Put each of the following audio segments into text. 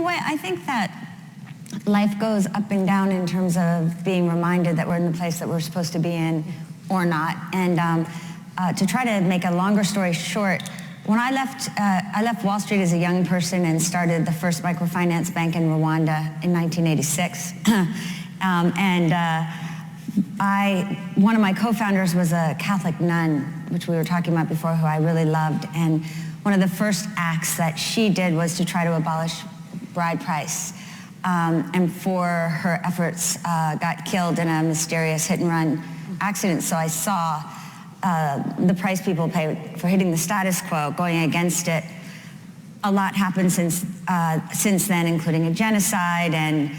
way, I think that life goes up and down in terms of being reminded that we're in the place that we're supposed to be in or not. And to try to make a longer story short, when I left Wall Street as a young person and started the first microfinance bank in Rwanda in 1986. One of my co-founders was a Catholic nun, which we were talking about before, who I really loved. And one of the first acts that she did was to try to abolish bride price. And for her efforts, got killed in a mysterious hit-and-run accident. So I saw the price people pay for hitting the status quo, going against it. A lot happened since then, including a genocide, and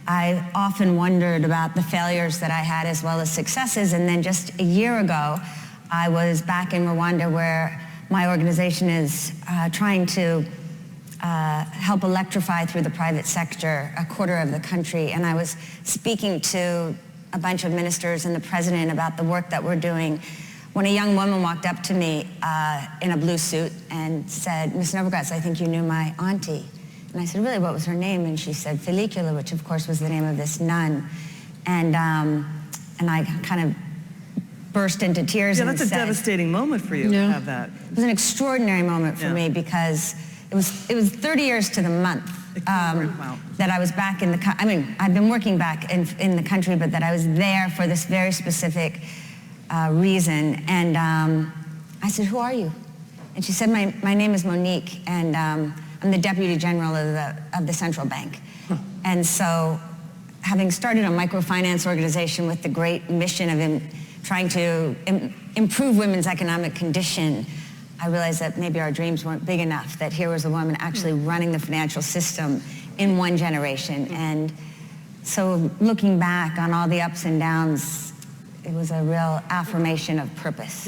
I often wondered about the failures that I had as well as successes. And then just a year ago, I was back in Rwanda, where my organization is trying to help electrify through the private sector a quarter of the country. And I was speaking to a bunch of ministers and the president about the work that we're doing, when a young woman walked up to me in a blue suit and said, "Ms. Novogratz, I think you knew my auntie." And I said, "Really, what was her name?" And she said, "Felicula," which of course was the name of this nun. And I kind of burst into tears. Yeah, that's a devastating moment for you to have that. It was an extraordinary moment for me, because it was 30 years to the month that I was back in the, I mean, I've been working back in the country, but that I was there for this very specific reason. And I said, "Who are you?" And she said, my name is Monique, and I'm the Deputy General of the Central Bank. And so, having started a microfinance organization with the great mission of trying to improve women's economic condition, I realized that maybe our dreams weren't big enough, that here was a woman actually running the financial system in one generation. And so, looking back on all the ups and downs, it was a real affirmation of purpose.